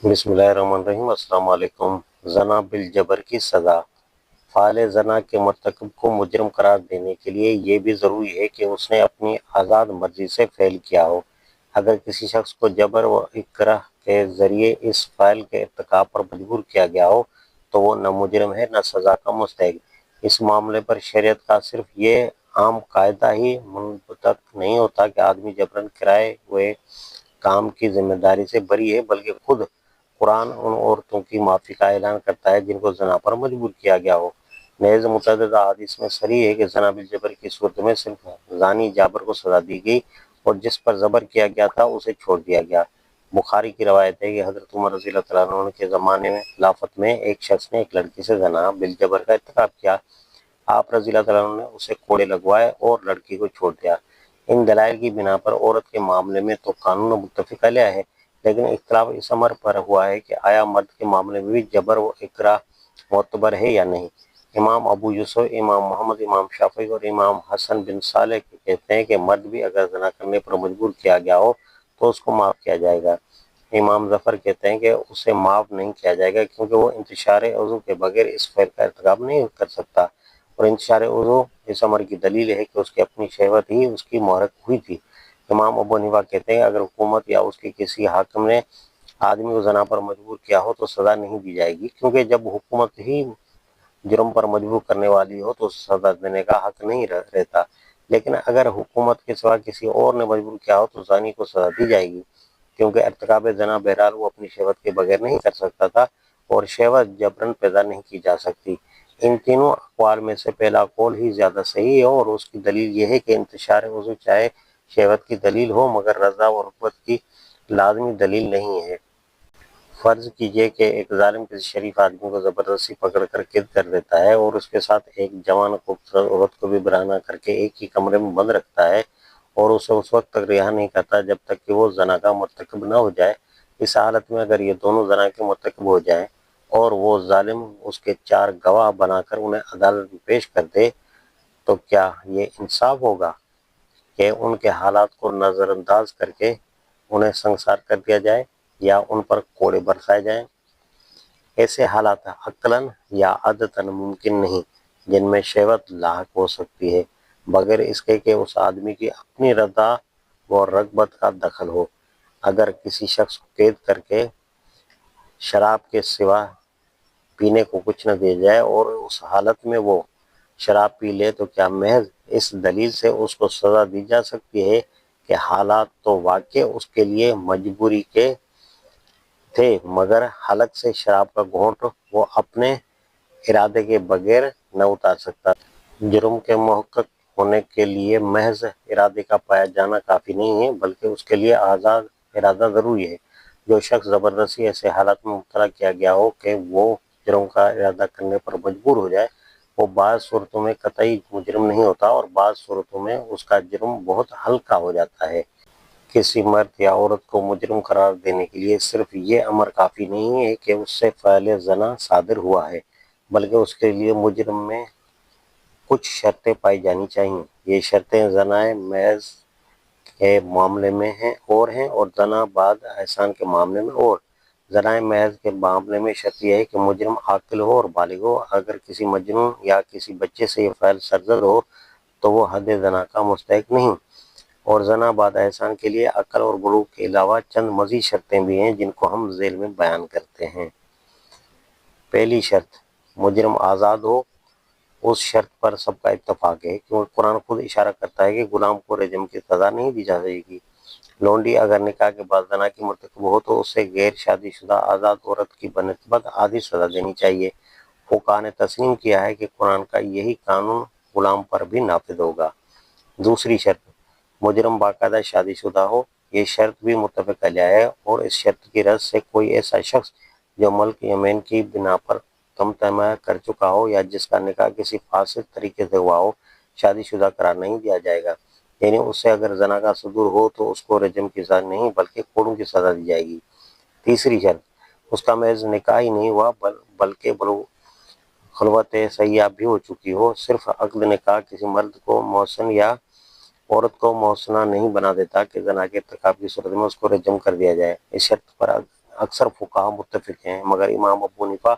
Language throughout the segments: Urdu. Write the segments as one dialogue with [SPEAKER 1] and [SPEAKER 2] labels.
[SPEAKER 1] بسم اللہ الرحمن الرحیم۔ السلام علیکم۔ زنا بالجبر کی سزا۔ فعل زنا کے مرتکب کو مجرم قرار دینے کے لیے یہ بھی ضروری ہے کہ اس نے اپنی آزاد مرضی سے فعل کیا ہو۔ اگر کسی شخص کو جبر و اکراہ کے ذریعے اس فعل کے ارتکاب پر مجبور کیا گیا ہو تو وہ نہ مجرم ہے نہ سزا کا مستحق۔ اس معاملے پر شریعت کا صرف یہ عام قاعدہ ہی منطبق نہیں ہوتا کہ آدمی جبراً کرائے ہوئے کام کی ذمہ داری سے بری ہے، بلکہ خود قرآن ان عورتوں کی معافی کا اعلان کرتا ہے جن کو زنا پر مجبور کیا گیا ہو۔ نیز متعدد احادیث میں صریح ہے کہ زنا بالجبر کی صورت میں صرف زانی جابر کو سزا دی گئی اور جس پر جبر کیا گیا تھا اسے چھوڑ دیا گیا۔ بخاری کی روایت ہے کہ حضرت عمر رضی اللہ تعالیٰ عنہ کے زمانے میں خلافت میں ایک شخص نے ایک لڑکی سے زنا بالجبر کا ارتکاب کیا۔ آپ رضی اللہ تعالیٰ عنہ نے اسے کوڑے لگوائے اور لڑکی کو چھوڑ دیا۔ ان دلائل کی بنا پر عورت کے معاملے میں تو قانون متفق علیہ ہے، لیکن اختلاف اس امر پر ہوا ہے کہ آیا مرد کے معاملے میں بھی جبر و اکراہ معتبر ہے یا نہیں۔ امام ابو یوسف، امام محمد، امام شافعی اور امام حسن بن صالح کہتے ہیں کہ مرد بھی اگر زنا کرنے پر مجبور کیا گیا ہو تو اس کو معاف کیا جائے گا۔ امام ظفر کہتے ہیں کہ اسے معاف نہیں کیا جائے گا کیونکہ وہ انتشار عضو کے بغیر اس فعل کا ارتکاب نہیں کر سکتا، اور انتشار عضو اس امر کی دلیل ہے کہ اس کی اپنی شہوت ہی اس کی محرک ہوئی تھی۔ امام ابو حنیفہ کہتے ہیں اگر حکومت یا اس کے کسی حاکم نے آدمی کو زنا پر مجبور کیا ہو تو سزا نہیں دی جائے گی، کیونکہ جب حکومت ہی جرم پر مجبور کرنے والی ہو تو سزا دینے کا حق نہیں رہتا، لیکن اگر حکومت کے سوا کسی اور نے مجبور کیا ہو تو زانی کو سزا دی جائے گی، کیونکہ ارتکاب زنا بہرحال وہ اپنی شہوت کے بغیر نہیں کر سکتا تھا اور شہوت جبراً پیدا نہیں کی جا سکتی۔ ان تینوں اقوال میں سے پہلا قول ہی زیادہ صحیح ہے، اور اس کی دلیل یہ ہے کہ انتشار عضو چاہے شہوت کی دلیل ہو مگر رضا و رغبت کی لازمی دلیل نہیں ہے۔ فرض کیجئے کہ ایک ظالم کسی شریف آدمی کو زبردستی پکڑ کر قید کر دیتا ہے اور اس کے ساتھ ایک جوان خوبصورت عورت کو بھی برہنہ کر کے ایک ہی کمرے میں بند رکھتا ہے اور اسے اس وقت تک رہا نہیں کرتا جب تک کہ وہ زنا کا مرتکب نہ ہو جائے۔ اس حالت میں اگر یہ دونوں زنا کے مرتکب ہو جائیں اور وہ ظالم اس کے 4 گواہ بنا کر انہیں عدالت میں پیش کر دے تو کیا یہ انصاف ہوگا کہ ان کے حالات کو نظر انداز کر کے انہیں سنسار کر دیا جائے یا ان پر کوڑے برسائے جائیں؟ ایسے حالات عقلاً یا عادتاً ممکن نہیں جن میں شہوت لاحق ہو سکتی ہے، بغیر اس کے کہ اس آدمی کی اپنی رضا و رغبت کا دخل ہو۔ اگر کسی شخص کو قید کر کے شراب کے سوا پینے کو کچھ نہ دیا جائے اور اس حالت میں وہ شراب پی لے تو کیا محض اس دلیل سے اس کو سزا دی جا سکتی ہے کہ حالات تو واقع اس کے لیے مجبوری کے تھے مگر حلق سے شراب کا گھونٹ وہ اپنے ارادے کے بغیر نہ اتار سکتا؟ جرم کے محقق ہونے کے لیے محض ارادے کا پایا جانا کافی نہیں ہے، بلکہ اس کے لیے آزاد ارادہ ضروری ہے۔ جو شخص زبردستی ایسے حالات میں مبتلا کیا گیا ہو کہ وہ جرم کا ارادہ کرنے پر مجبور ہو جائے، وہ بعض صورتوں میں قطعی مجرم نہیں ہوتا اور بعض صورتوں میں اس کا جرم بہت ہلکا ہو جاتا ہے۔ کسی مرد یا عورت کو مجرم قرار دینے کے لیے صرف یہ امر کافی نہیں ہے کہ اس سے فعل زنا صادر ہوا ہے، بلکہ اس کے لیے مجرم میں کچھ شرطیں پائی جانی چاہیے۔ یہ شرطیں زنا محض کے معاملے میں ہیں اور زنا بعد احسان کے معاملے میں اور۔ زنا محض کے معاملے میں شرط یہ ہے کہ مجرم عاقل ہو اور بالغ ہو۔ اگر کسی مجنون یا کسی بچے سے یہ فعل سرزد ہو تو وہ حد زنا کا مستحق نہیں۔ اور زنا بعد احسان کے لیے عقل اور بلوغ کے علاوہ چند مزید شرطیں بھی ہیں جن کو ہم ذیل میں بیان کرتے ہیں۔ پہلی شرط، مجرم آزاد ہو۔ اس شرط پر سب کا اتفاق ہے کیونکہ قرآن خود اشارہ کرتا ہے کہ غلام کو رجم کی سزا نہیں دی جا سکے گی۔ لونڈی اگر نکاح کے بعد زنا کی مرتکب ہو تو اسے غیر شادی شدہ آزاد عورت کی بنسبت آدھی سزا دینی چاہیے۔ فقہاء نے تسلیم کیا ہے کہ قرآن کا یہی قانون غلام پر بھی نافذ ہوگا۔ دوسری شرط، مجرم باقاعدہ شادی شدہ ہو۔ یہ شرط بھی متفق علیہ ہے اور اس شرط کی رد سے کوئی ایسا شخص جو ملک یمین کی بنا پر تمتمہ کر چکا ہو یا جس کا نکاح کسی فاسد طریقے سے ہوا ہو، شادی شدہ قرار نہیں دیا جائے گا۔ یعنی اس سے اگر زنا کا صدور ہو تو اس کو رجم کی سزا نہیں بلکہ کوڑوں کی سزا دی جائے گی۔ تیسری شرط، اس کا محض نکاح ہی نہیں ہوا بلکہ خلوت سیاح بھی ہو چکی ہو۔ صرف عقد نکاح کسی مرد کو محسن یا عورت کو محسنہ نہیں بنا دیتا کہ زنا کے ارتکاب کی صورت میں اس کو رجم کر دیا جائے۔ اس شرط پر اکثر فقہا متفق ہیں، مگر امام ابو حنیفہ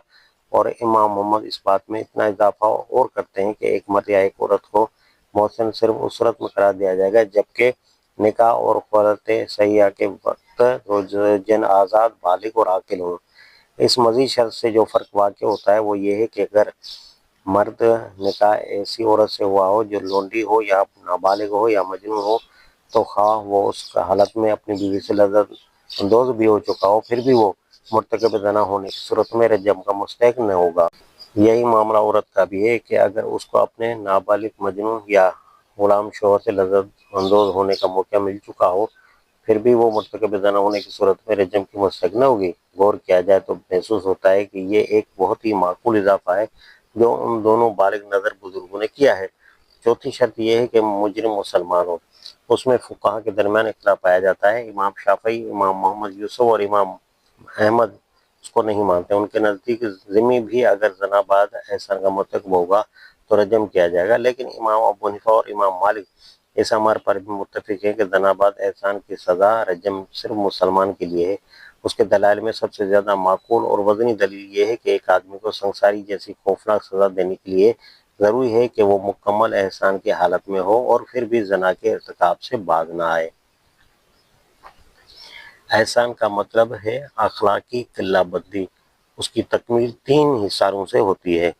[SPEAKER 1] اور امام محمد اس بات میں اتنا اضافہ اور کرتے ہیں کہ ایک مرد یا ایک عورت کو محسن صرف اس صورت میں قرار دیا جائے گا جبکہ نکاح اور قرۃ صحیحہ کے وقت زوجین آزاد، بالغ اور عاقل ہوں۔ اس مزید شرط سے جو فرق واقع ہوتا ہے وہ یہ ہے کہ اگر مرد نکاح ایسی عورت سے ہوا ہو جو لونڈی ہو یا نابالغ ہو یا مجنون ہو، تو خواہ وہ اس حالت میں اپنی بیوی سے لذت اندوز بھی ہو چکا ہو، پھر بھی وہ مرتکب زنا ہونے کی صورت میں رجم کا مستحق نہ ہوگا۔ یہی معاملہ عورت کا بھی ہے کہ اگر اس کو اپنے نابالغ، مجنون یا غلام شوہر سے لذت اندوز ہونے کا موقع مل چکا ہو، پھر بھی وہ مرتکب زنا ہونے کی صورت میں رجم کی مستحق نہ ہوگی۔ غور کیا جائے تو محسوس ہوتا ہے کہ یہ ایک بہت ہی معقول اضافہ ہے جو ان دونوں بالغ نظر بزرگوں نے کیا ہے۔ چوتھی شرط یہ ہے کہ مجرم مسلمان ہو۔ اس میں فقہا کے درمیان اختلاف پایا جاتا ہے۔ امام شافعی، امام محمد یوسف اور امام احمد اس کو نہیں مانتے۔ ان کے نزدیک ذمی بھی اگر زنا بعد احسان کا مرتکب ہوگا تو رجم کیا جائے گا، لیکن امام ابو حنیفہ اور امام مالک اس امر پر بھی متفق ہیں کہ زنا بعد احسان کی سزا رجم صرف مسلمان کے لیے ہے۔ اس کے دلائل میں سب سے زیادہ معقول اور وزنی دلیل یہ ہے کہ ایک آدمی کو سنساری جیسی خوفناک سزا دینے کے لیے ضروری ہے کہ وہ مکمل احسان کی حالت میں ہو اور پھر بھی زنا کے ارتکاب سے باز نہ آئے۔ احسان کا مطلب ہے اخلاقی قلہ بندی۔ اس کی تکمیل 3 حصاروں سے ہوتی ہے۔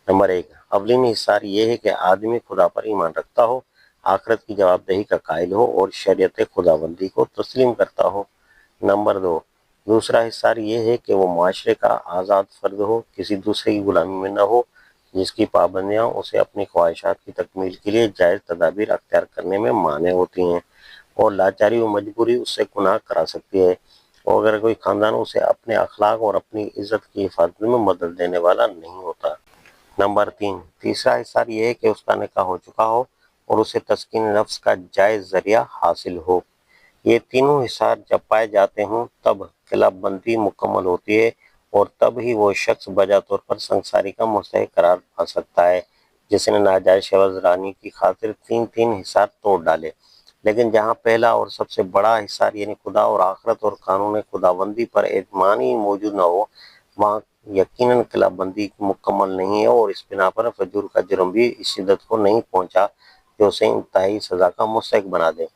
[SPEAKER 1] نمبر 1، اولین حصار یہ ہے کہ آدمی خدا پر ایمان رکھتا ہو، آخرت کی جواب دہی کا قائل ہو اور شریعت خداوندی کو تسلیم کرتا ہو۔ نمبر 2، دوسرا حصار یہ ہے کہ وہ معاشرے کا آزاد فرد ہو، کسی دوسرے کی غلامی میں نہ ہو جس کی پابندیاں اسے اپنی خواہشات کی تکمیل کے لیے جائز تدابیر اختیار کرنے میں مانع ہوتی ہیں اور لاچاری و مجبوری اس سے گناہ کرا سکتی ہے، اور اگر کوئی خاندان اسے اپنے اخلاق اور اپنی عزت کی حفاظت میں مدد دینے والا نہیں ہوتا۔ نمبر 3، تیسرا حصار یہ ہے کہ اس کا نکاح ہو چکا ہو اور اسے تسکین نفس کا جائز ذریعہ حاصل ہو۔ یہ تینوں حصار جب پائے جاتے ہوں تب قلہ بندی مکمل ہوتی ہے اور تب ہی وہ شخص بجا طور پر سنساری کا مستحق قرار پا سکتا ہے جس نے ناجائز شوہر رانی کی خاطر 3 حصار توڑ ڈالے۔ لیکن جہاں پہلا اور سب سے بڑا حصار یعنی خدا اور آخرت اور قانون خداوندی پر اعتماد ہی موجود نہ ہو، وہاں یقیناً قلہ بندی مکمل نہیں ہے اور اس بنا پر فجور کا جرم بھی اس شدت کو نہیں پہنچا کہ اسے انتہائی سزا کا مستحق بنا دے۔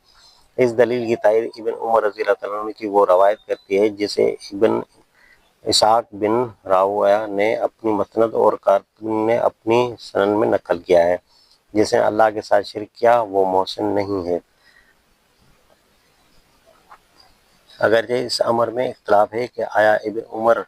[SPEAKER 1] اس دلیل کی تائید ابن عمر رضی اللہ عنہ کی وہ روایت کرتی ہے جسے ابن اسحاق بن راہویہ نے اپنی مسند اور قرطبی نے اپنی سنن میں نقل کیا ہے۔ جس نے اللہ کے ساتھ شرک کیا وہ محسن نہیں ہے۔ اگرچہ اس امر میں اختلاف ہے کہ آیا ابن عمر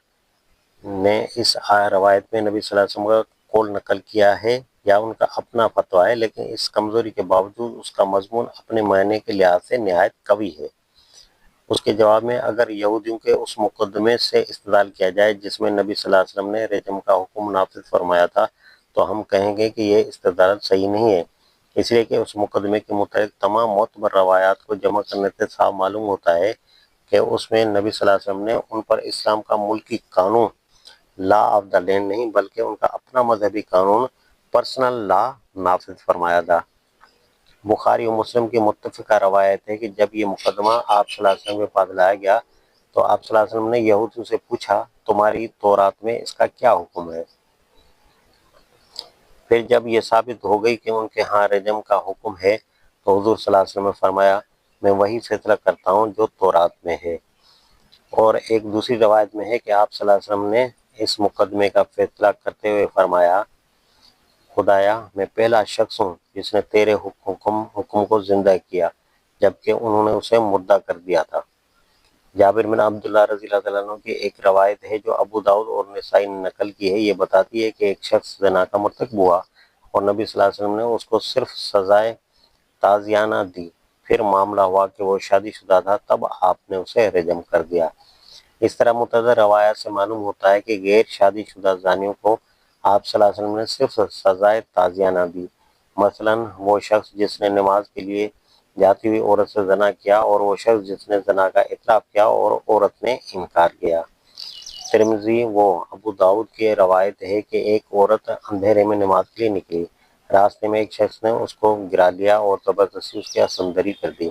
[SPEAKER 1] نے اس روایت میں نبی صلی اللہ علیہ وسلم کا قول نقل کیا ہے یا ان کا اپنا فتویٰ ہے، لیکن اس کمزوری کے باوجود اس کا مضمون اپنے معنی کے لحاظ سے نہایت قوی ہے۔ اس کے جواب میں اگر یہودیوں کے اس مقدمے سے استدلال کیا جائے جس میں نبی صلی اللہ علیہ وسلم نے رجم کا حکم نافذ فرمایا تھا تو ہم کہیں گے کہ یہ استدلال صحیح نہیں ہے، اس لیے کہ اس مقدمے کے متعلق تمام معتبر روایات کو جمع کرنے سے صاف معلوم ہوتا ہے کہ اس میں نبی صلی اللہ علیہ وسلم نے ان پر اسلام کا ملکی قانون لا آف دا لینڈ نہیں بلکہ ان کا اپنا مذہبی قانون پرسنل لا نافذ فرمایا تھا۔ بخاری و مسلم کی متفقہ روایت ہے کہ جب یہ مقدمہ آپ صلی اللہ علیہ وسلم کے پاس لایا گیا تو آپ صلی اللہ علیہ وسلم نے یہودیوں سے پوچھا تمہاری تورات میں اس کا کیا حکم ہے؟ پھر جب یہ ثابت ہو گئی کہ ان کے ہاں رجم کا حکم ہے تو حضور صلی اللہ علیہ وسلم نے فرمایا میں وہی فیصلہ کرتا ہوں جو تورات میں ہے۔ اور ایک دوسری روایت میں ہے کہ آپ صلی اللہ علیہ وسلم نے اس مقدمے کا فیصلہ کرتے ہوئے فرمایا خدایا میں پہلا شخص ہوں جس نے تیرے حکم کو زندہ کیا جبکہ انہوں نے اسے مردہ کر دیا تھا۔ جابر بن عبداللہ رضی اللہ عنہ کی ایک روایت ہے جو ابو داؤد اور نسائی نے نقل کی ہے، یہ بتاتی ہے کہ ایک شخص زنا کا مرتکب ہوا اور نبی صلی اللہ علیہ وسلم نے اس کو صرف سزائے تازیانہ دی، پھر معاملہ ہوا کہ وہ شادی شدہ تھا تب آپ نے اسے رجم کر دیا۔ اس طرح متعدد روایات سے معلوم ہوتا ہے کہ غیر شادی شدہ زانیوں کو آپ صلی اللہ علیہ وسلم نے صرف سزائے تازیانہ دی۔ مثلاً وہ شخص جس نے نماز کے لیے جاتی ہوئی عورت سے زنا کیا اور وہ شخص جس نے زنا کا اعتراف کیا اور عورت نے انکار کیا۔ ترمذی و ابو داؤد کی روایت ہے کہ ایک عورت اندھیرے میں نماز کے لیے نکلی، راستے میں ایک شخص نے اس کو گرا لیا اور زبردستی اس کی عصمت دری کر دی۔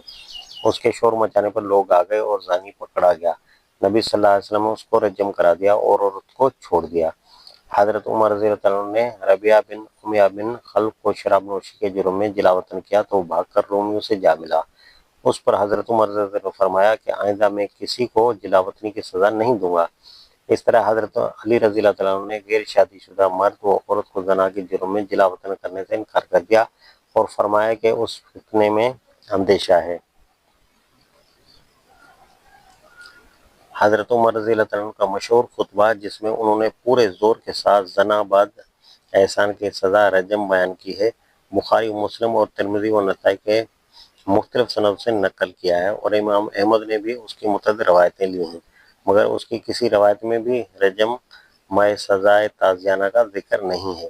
[SPEAKER 1] اس کے شور مچانے پر لوگ آ گئے اور زانی پکڑا گیا۔ نبی صلی اللہ علیہ وسلم نے اس کو رجم کرا دیا اور عورت کو چھوڑ دیا۔ حضرت عمر رضی اللہ عنہ نے ربیعہ بن امیہ بن خلف کو شراب نوشی کے جرم میں جلاوطن کیا تو وہ بھاگ کر رومیوں سے جا ملا۔ اس پر حضرت عمر رضی اللہ عنہ نے فرمایا کہ آئندہ میں کسی کو جلاوطنی کی سزا نہیں دوں گا۔ اس طرح حضرت علی رضی اللہ عنہ نے غیر شادی شدہ مرد و عورت کو زنا کے جرم میں جلاوطن کرنے سے انکار کر دیا اور فرمایا کہ اس فتنے میں اندیشہ ہے۔ حضرت عمر رضی اللہ عنہ کا مشہور خطبہ جس میں انہوں نے پورے زور کے ساتھ زنا بعد احسان کی سزا رجم بیان کی ہے، بخاری مسلم اور ترمذی و نسائی کے مختلف سند سے نقل کیا ہے، اور امام احمد نے بھی اس کی متعدد روایتیں لی ہیں، مگر اس کی کسی روایت میں بھی رجم مائے سزائے تازیانہ کا ذکر نہیں ہے۔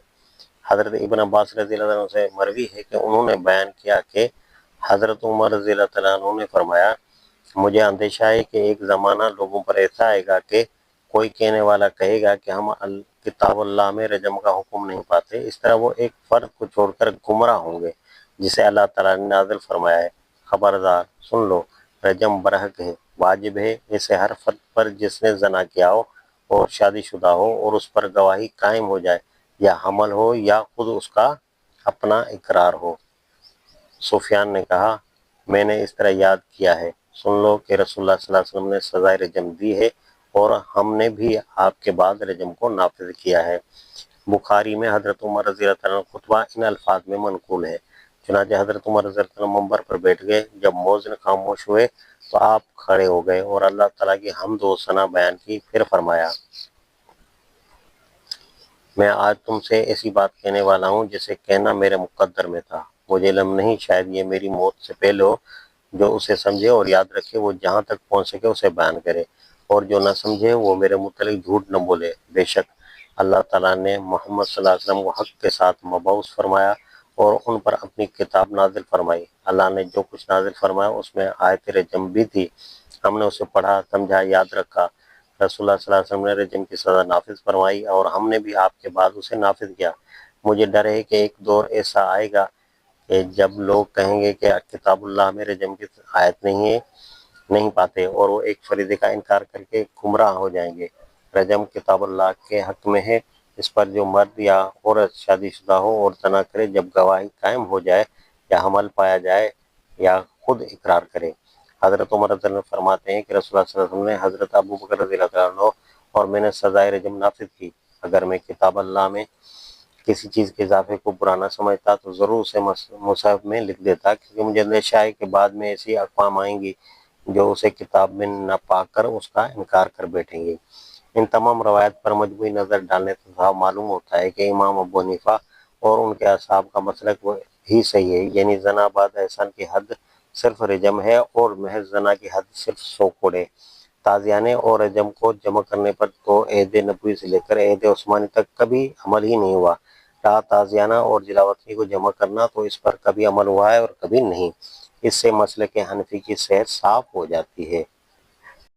[SPEAKER 1] حضرت ابن عباس رضی اللہ عنہ سے مروی ہے کہ انہوں نے بیان کیا کہ حضرت عمر رضی اللہ عنہ نے فرمایا، مجھے اندیشہ ہے کہ ایک زمانہ لوگوں پر ایسا آئے گا کہ کوئی کہنے والا کہے گا کہ ہم کتاب اللہ میں رجم کا حکم نہیں پاتے، اس طرح وہ ایک فرد کو چھوڑ کر گمراہ ہوں گے جسے اللہ تعالیٰ نے نازل فرمایا ہے، خبردار سن لو، رجم برحق ہے، واجب ہے اسے ہر فرد پر جس نے زنا کیا ہو اور شادی شدہ ہو اور اس پر گواہی قائم ہو جائے یا حمل ہو یا خود اس کا اپنا اقرار ہو۔ سفیان نے کہا، میں نے اس طرح یاد کیا ہے، سن لو کہ رسول اللہ صلی اللہ علیہ وسلم نے سزائے رجم دی ہے اور ہم نے بھی آپ کے بعد رجم کو نافذ کیا ہے۔ بخاری میں حضرت عمر رضی اللہ عنہ خطبہ ان الفاظ میں منقول ہے، چنانچہ حضرت عمر رضی اللہ عنہ منبر پر بیٹھ گئے، جب مؤذن خاموش ہوئے تو آپ کھڑے ہو گئے اور اللہ تعالیٰ کی حمد و ثنا بیان کی، پھر فرمایا، میں آج تم سے ایسی بات کہنے والا ہوں جسے کہنا میرے مقدر میں تھا، مجھے علم نہیں، شاید یہ میری موت سے پہلے ہو، جو اسے سمجھے اور یاد رکھے وہ جہاں تک پہنچ سکے اسے بیان کرے، اور جو نہ سمجھے وہ میرے متعلق جھوٹ نہ بولے۔ بے شک اللہ تعالیٰ نے محمد صلی اللہ علیہ وسلم کو حق کے ساتھ مبعوث فرمایا اور ان پر اپنی کتاب نازل فرمائی۔ اللہ نے جو کچھ نازل فرمایا اس میں آیت رجم بھی تھی، ہم نے اسے پڑھا، سمجھا، یاد رکھا۔ رسول اللہ صلی اللہ علیہ وسلم نے رجم کی سزا نافذ فرمائی اور ہم نے بھی آپ کے بعد اسے نافذ کیا۔ مجھے ڈر ہے کہ ایک دور ایسا آئے گا کہ جب لوگ کہیں گے کہ کتاب اللہ میں رجم کی آیت نہیں پاتے اور وہ ایک فریضے کا انکار کر کے گمراہ ہو جائیں گے۔ رجم کتاب اللہ کے حق میں ہے، اس پر جو مرد یا عورت شادی شدہ ہو اور زنا کرے جب گواہی قائم ہو جائے یا حمل پایا جائے یا خود اقرار کرے۔ حضرت عمر رضی اللہ عنہ فرماتے ہیں کہ رسول اللہ صلی اللہ علیہ وسلم نے حضرت ابو بکر رضی اللہ عنہ اور میں نے سزائے رجم نافذ کی، اگر میں کتاب اللہ میں کسی چیز کے اضافے کو برا نہ سمجھتا تو ضرور اسے مصحف میں لکھ دیتا، کیونکہ مجھے اندیشہ ہے کہ بعد میں ایسی اقوام آئیں گی جو اسے کتاب میں نہ پا کر اس کا انکار کر بیٹھیں گے۔ ان تمام روایت پر مجموعی نظر ڈالنے سے صاف معلوم ہوتا ہے کہ امام ابو حنیفہ اور ان کے اصحاب کا مسلک ہی صحیح ہے، یعنی زنا بعد احسان کی حد صرف رجم ہے اور محض زنا کی حد صرف 100 کوڑے۔ تازیانے اور رجم کو جمع کرنے پر تو عہد نبوی سے لے کر عہد عثمانی تک کبھی عمل ہی نہیں ہوا، رہا تازیانہ اور جلاوطنی کو جمع کرنا تو اس پر کبھی عمل ہوا ہے اور کبھی نہیں۔ اس سے مسلک حنفی کی صحت صاف ہو جاتی ہے۔